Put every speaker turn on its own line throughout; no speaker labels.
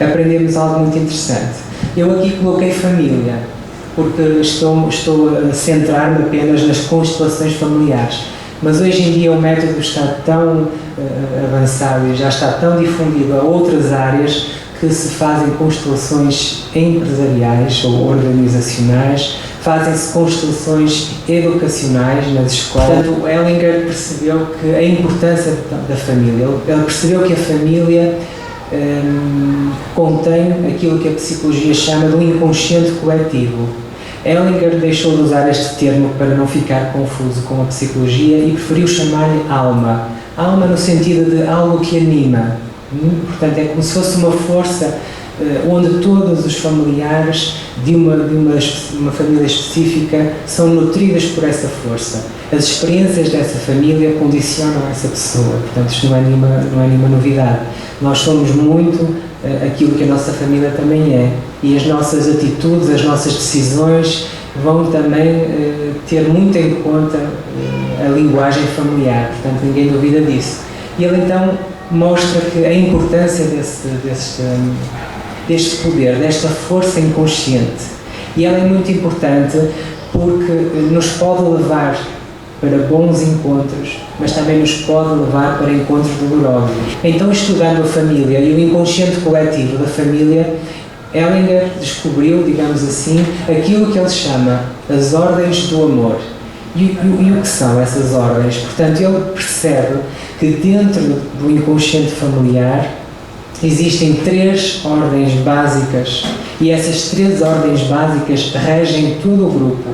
aprendemos algo muito interessante. Eu aqui coloquei família, porque estou a centrar-me apenas nas constelações familiares. Mas hoje em dia o método está tão avançado e já está tão difundido a outras áreas que se fazem constelações empresariais ou organizacionais, fazem-se constelações educacionais nas escolas. Portanto, Hellinger percebeu que a importância da família, ele percebeu que a família contém aquilo que a psicologia chama de um inconsciente coletivo. Hellinger deixou de usar este termo para não ficar confuso com a psicologia e preferiu chamar-lhe alma. Alma no sentido de algo que anima. Portanto, é como se fosse uma força onde todos os familiares de uma família específica são nutridas por essa força. As experiências dessa família condicionam essa pessoa. Portanto, isto não é nenhuma novidade. Nós somos muito aquilo que a nossa família também é. E as nossas atitudes, as nossas decisões vão também ter muito em conta a linguagem familiar. Portanto, ninguém duvida disso. E ele então mostra que a importância deste poder, desta força inconsciente. E ela é muito importante porque nos pode levar para bons encontros, mas também nos pode levar para encontros dolorosos. Então, estudando a família e o inconsciente coletivo da família, Hellinger descobriu, digamos assim, aquilo que ele chama as ordens do amor. E o que são essas ordens? Portanto, ele percebe que dentro do inconsciente familiar existem 3 ordens básicas e essas 3 ordens básicas regem todo o grupo.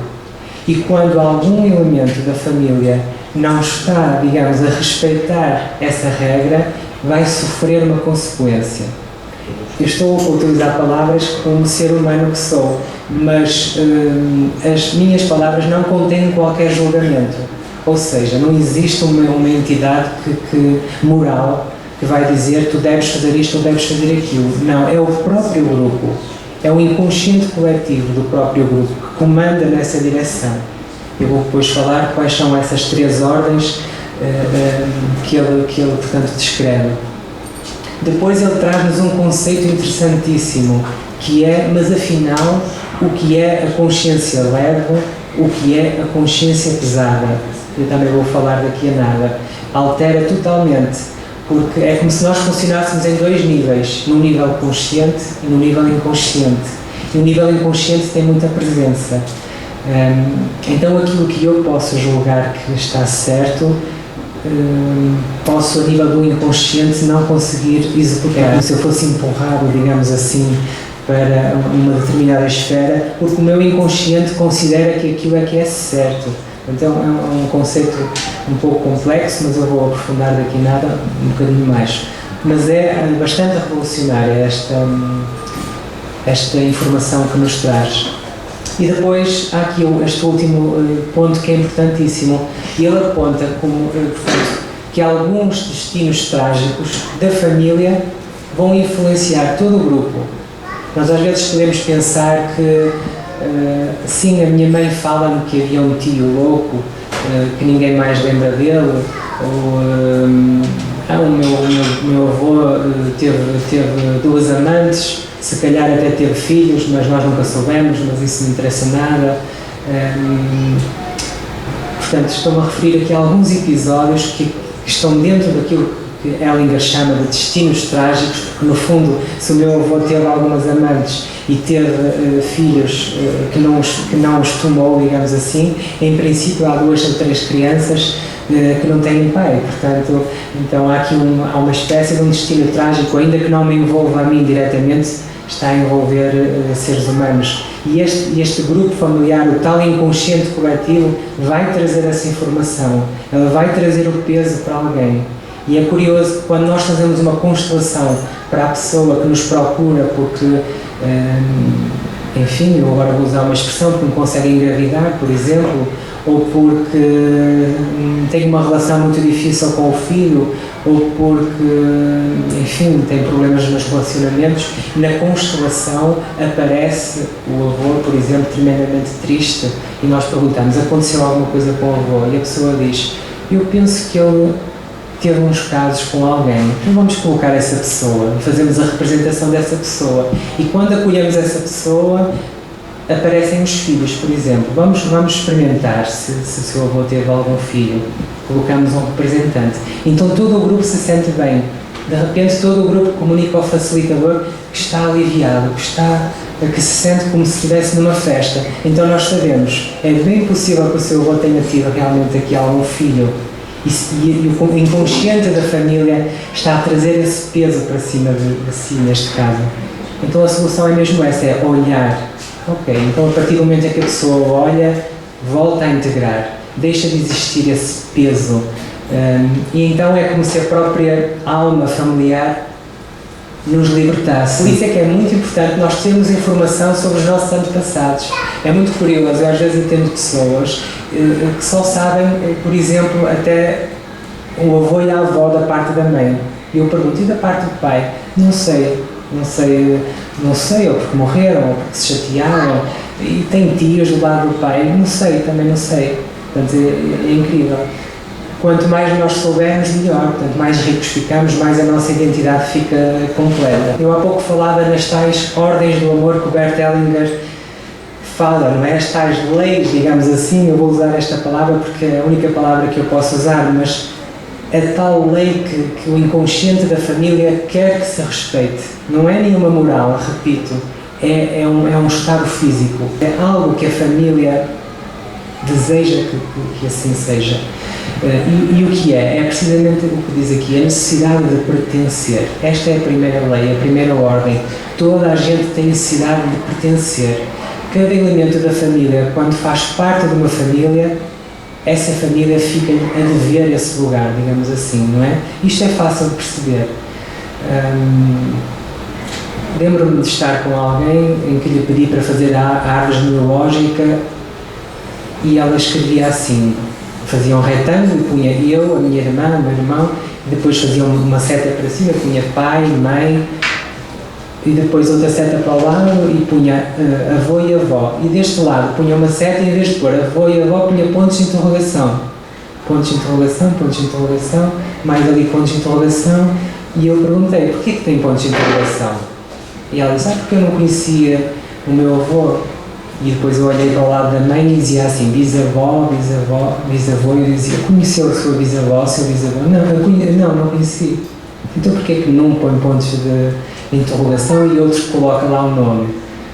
E quando algum elemento da família não está, digamos, a respeitar essa regra, vai sofrer uma consequência. Eu estou a utilizar palavras como ser humano que sou, mas as minhas palavras não contêm qualquer julgamento. Ou seja, não existe uma entidade moral que vai dizer tu deves fazer isto ou deves fazer aquilo. Não, é o próprio grupo. É o inconsciente coletivo do próprio grupo que comanda nessa direção. Eu vou depois falar quais são essas 3 ordens que ele, portanto, descreve. Depois ele traz-nos um conceito interessantíssimo, que é, mas afinal, o que é a consciência leve, o que é a consciência pesada. Eu também vou falar daqui a nada. Altera totalmente, porque é como se nós funcionássemos em 2 níveis, no nível consciente e no nível inconsciente. E o nível inconsciente tem muita presença. Então aquilo que eu posso julgar que está certo, posso a nível do inconsciente não conseguir executar. Se eu fosse empurrado, digamos assim, para uma determinada esfera, porque o meu inconsciente considera que aquilo é que é certo. Então é um conceito um pouco complexo, mas eu vou aprofundar daqui nada um bocadinho mais. Mas é bastante revolucionária esta informação que nos traz. E depois há aqui este último ponto que é importantíssimo. Ele aponta como, portanto, que alguns destinos trágicos da família vão influenciar todo o grupo. Nós às vezes podemos pensar que sim, a minha mãe fala-me que havia um tio louco, que ninguém mais lembra dele, ou o meu avô teve 2 amantes, se calhar até teve filhos, mas nós nunca soubemos, mas isso não interessa nada. Portanto, estou-me a referir aqui a alguns episódios que estão dentro daquilo que Hellinger chama de destinos trágicos, porque no fundo, se o meu avô teve algumas amantes e teve filhos que não os tomou, digamos assim, em princípio há 2 ou 3 crianças que não têm pai. Portanto, então há aqui uma espécie de um destino trágico, ainda que não me envolva a mim diretamente, está a envolver seres humanos. E este grupo familiar, o tal inconsciente coletivo, vai trazer essa informação, ela vai trazer o peso para alguém. E é curioso que quando nós fazemos uma constelação para a pessoa que nos procura porque, enfim, eu agora vou usar uma expressão, porque não consegue engravidar, por exemplo, ou porque tem uma relação muito difícil com o filho, ou porque, enfim, tem problemas nos relacionamentos, na constelação aparece o avô, por exemplo, tremendamente triste, e nós perguntamos, aconteceu alguma coisa com o avô? E a pessoa diz, eu penso que ele teve uns casos com alguém, então vamos colocar essa pessoa, fazemos a representação dessa pessoa, e quando acolhemos essa pessoa, aparecem os filhos, por exemplo. Vamos experimentar se o seu avô teve algum filho, colocamos um representante, então todo o grupo se sente bem, de repente todo o grupo comunica ao facilitador que está aliviado, que se sente como se estivesse numa festa. Então nós sabemos, é bem possível que o seu avô tenha tido realmente aqui algum filho, e o inconsciente da família está a trazer esse peso para cima de si, neste caso. Então a solução é mesmo essa, é olhar. Ok, então a partir do momento em que a pessoa olha, volta a integrar, deixa de existir esse peso, e então é como se a própria alma familiar nos libertasse. Por isso é que é muito importante nós termos informação sobre os nossos antepassados. É muito curioso, eu às vezes entendo pessoas que só sabem, por exemplo, até o avô e a avó da parte da mãe. E eu pergunto, e da parte do pai? Não sei, ou porque morreram, ou porque se chatearam, e tem tios do lado do pai, também não sei. Portanto, é incrível. Quanto mais nós soubermos, melhor. Portanto, mais ricos ficamos, mais a nossa identidade fica completa. Eu há pouco falava nas tais ordens do amor que o Bert Hellinger fala, não é? As tais leis, digamos assim, eu vou usar esta palavra porque é a única palavra que eu posso usar, mas a tal lei que o inconsciente da família quer que se respeite. Não é nenhuma moral, repito, é um estado físico, é algo que a família deseja que assim seja. E o que é? É precisamente o que diz aqui, a necessidade de pertencer. Esta é a primeira lei, a primeira ordem. Toda a gente tem necessidade de pertencer. Cada elemento da família, quando faz parte de uma família, essa família fica a dever esse lugar, digamos assim, não é? Isto é fácil de perceber. Lembro-me de estar com alguém em que lhe pedi para fazer a árvore genealógica e ela escrevia assim, fazia um retângulo e punha eu, a minha irmã, o meu irmão, e depois fazia uma seta para cima, punha pai, mãe, e depois outra seta para o lado e punha avô e avó. E deste lado punha uma seta e em vez de pôr avô e avó punha pontos de interrogação. Pontos de interrogação, mais ali pontos de interrogação. E eu perguntei, porquê que tem pontos de interrogação? E ela disse, porque eu não conhecia o meu avô. E depois eu olhei para o lado da mãe e dizia assim, bisavó, e eu dizia, conheceu a sua bisavó, seu bisavô? Não conheci. Então porquê que não põe pontos de interrogação e outros colocam lá o nome?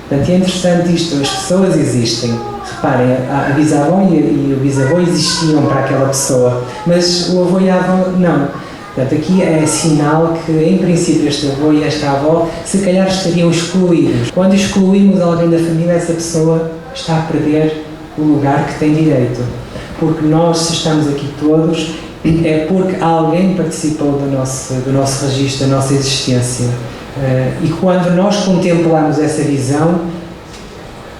Portanto, é interessante isto, as pessoas existem. Reparem, a bisavó e o bisavô existiam para aquela pessoa, mas o avô e a avó não. Portanto, aqui é sinal que, em princípio, este avô e esta avó, se calhar estariam excluídos. Quando excluímos alguém da família, essa pessoa está a perder o lugar que tem direito. Porque nós, se estamos aqui todos, é porque alguém participou do nosso registro, da nossa existência. E quando nós contemplamos essa visão,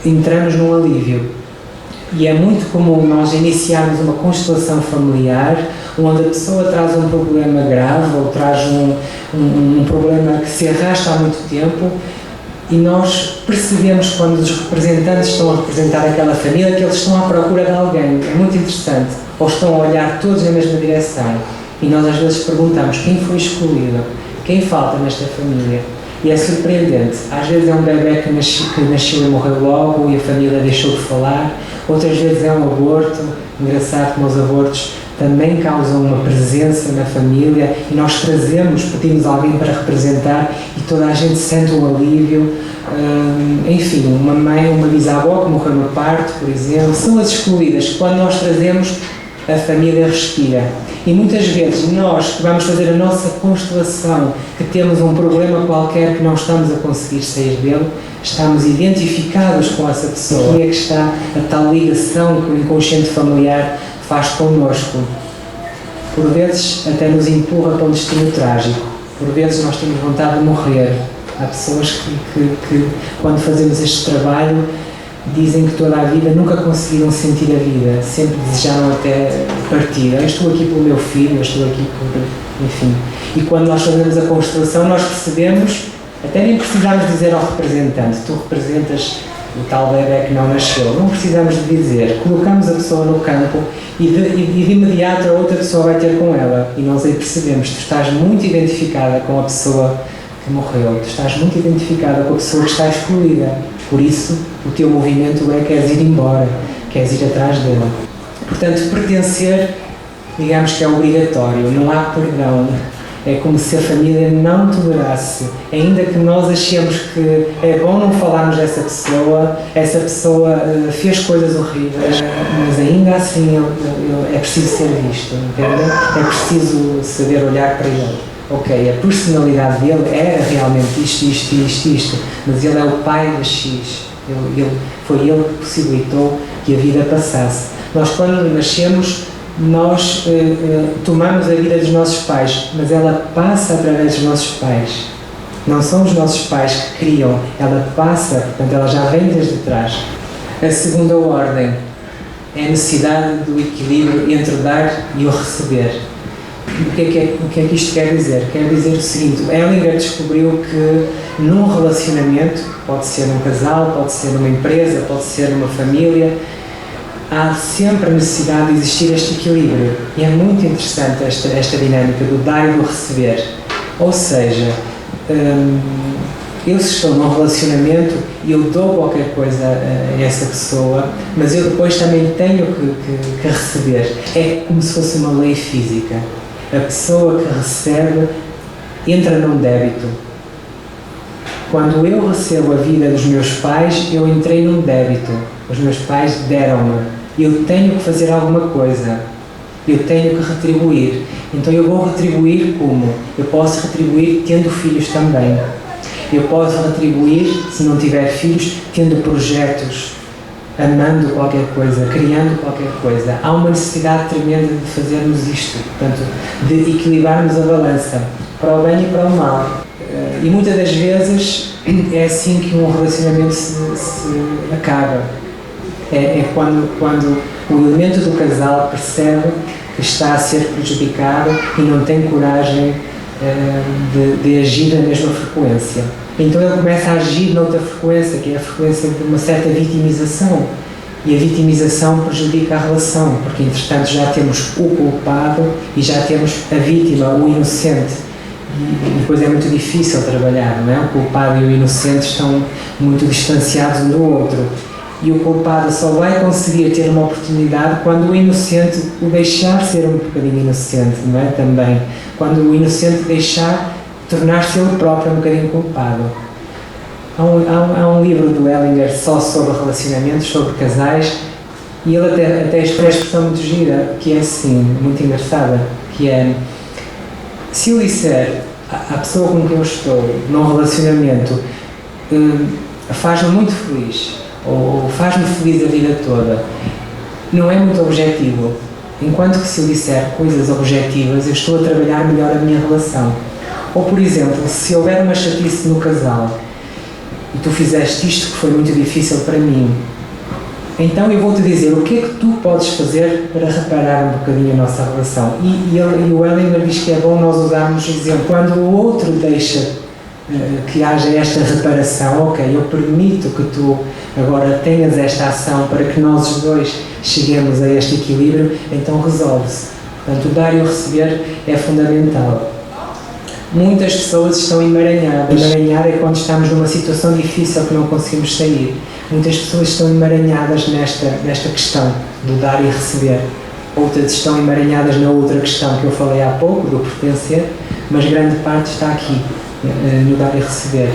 entramos num alívio. E é muito comum nós iniciarmos uma constelação familiar onde a pessoa traz um problema grave ou traz um problema que se arrasta há muito tempo e nós percebemos quando os representantes estão a representar aquela família que eles estão à procura de alguém. É muito interessante. Ou estão a olhar todos na mesma direção. E nós às vezes perguntamos quem foi excluído, quem falta nesta família. E é surpreendente. Às vezes é um bebê que nasceu e morreu logo e a família deixou de falar. Outras vezes é um aborto. Engraçado como os abortos também causam uma presença na família e nós pedimos alguém para representar e toda a gente sente um alívio. Enfim, uma mãe, uma bisavó que morreu no parto, por exemplo, são as excluídas. Quando nós trazemos, a família respira. E muitas vezes nós que vamos fazer a nossa constelação, que temos um problema qualquer que não estamos a conseguir sair dele, estamos identificados com essa pessoa. Aqui é que está a tal ligação que o inconsciente familiar faz connosco. Por vezes até nos empurra para um destino trágico. Por vezes nós temos vontade de morrer. Há pessoas que quando fazemos este trabalho, dizem que toda a vida nunca conseguiram sentir a vida, sempre desejaram até partir. Eu estou aqui pelo meu filho, eu estou aqui por... enfim. E quando nós fazemos a constelação, nós percebemos, até nem precisamos dizer ao representante, tu representas o tal bebé que não nasceu. Não precisamos de dizer, colocamos a pessoa no campo e de imediato a outra pessoa vai ter com ela. E nós aí percebemos, tu estás muito identificada com a pessoa que morreu, tu estás muito identificada com a pessoa que está excluída. Por isso, o teu movimento é queres ir embora, queres ir atrás dela. Portanto, pertencer, digamos que é obrigatório, não há perdão. É como se a família não tolerasse, ainda que nós achemos que é bom não falarmos dessa pessoa, essa pessoa fez coisas horríveis, mas ainda assim é preciso ser visto, entendem? É preciso saber olhar para ele. Ok, a personalidade dele era realmente isto, mas ele é o pai da X, foi ele que possibilitou que a vida passasse. Nós, quando nascemos, nós tomamos a vida dos nossos pais, mas ela passa através dos nossos pais. Não são os nossos pais que criam, ela passa, portanto ela já vem desde trás. A segunda ordem é a necessidade do equilíbrio entre o dar e o receber. O que é que isto quer dizer? Quer dizer o seguinte, Hellinger descobriu que num relacionamento, pode ser num casal, pode ser numa empresa, pode ser numa família, há sempre a necessidade de existir este equilíbrio. E é muito interessante esta dinâmica do dar e do receber. Ou seja, eu se estou num relacionamento, eu dou qualquer coisa a essa pessoa, mas eu depois também tenho que receber. É como se fosse uma lei física. A pessoa que recebe entra num débito. Quando eu recebo a vida dos meus pais, eu entrei num débito. Os meus pais deram-me. Eu tenho que fazer alguma coisa. Eu tenho que retribuir. Então eu vou retribuir como? Eu posso retribuir tendo filhos também. Eu posso retribuir, se não tiver filhos, tendo projetos, amando qualquer coisa, criando qualquer coisa. Há uma necessidade tremenda de fazermos isto, portanto, de equilibrarmos a balança para o bem e para o mal. E muitas das vezes é assim que um relacionamento se acaba. É quando o elemento do casal percebe que está a ser prejudicado e não tem coragem de agir na mesma frequência. Então ele começa a agir noutra frequência, que é a frequência de uma certa vitimização. E a vitimização prejudica a relação, porque entretanto já temos o culpado e já temos a vítima, o inocente. E depois é muito difícil trabalhar, não é? O culpado e o inocente estão muito distanciados um do outro. E o culpado só vai conseguir ter uma oportunidade quando o inocente o deixar ser um bocadinho inocente, não é? Também. Quando o inocente deixar tornar-se ele próprio um bocadinho culpado. Há um livro do Hellinger só sobre relacionamentos, sobre casais, e ele até expressa uma expressão muito gira, que é assim, muito engraçada, que é: se eu disser à pessoa com quem eu estou num relacionamento faz-me muito feliz, ou faz-me feliz a vida toda, não é muito objetivo. Enquanto que se eu disser coisas objetivas, eu estou a trabalhar melhor a minha relação. Ou, por exemplo, se houver uma chatice no casal e tu fizeste isto que foi muito difícil para mim, então eu vou-te dizer o que é que tu podes fazer para reparar um bocadinho a nossa relação. E o Hellinger diz que é bom nós usarmos exemplo. Quando o outro deixa que haja esta reparação, ok, eu permito que tu agora tenhas esta ação para que nós os dois cheguemos a este equilíbrio, então resolve-se. Portanto, o dar e o receber é fundamental. Muitas pessoas estão emaranhadas. Emaranhar é quando estamos numa situação difícil que não conseguimos sair. Muitas pessoas estão emaranhadas nesta questão do dar e receber. Outras estão emaranhadas na outra questão que eu falei há pouco, do pertencer, mas grande parte está aqui, no dar e receber.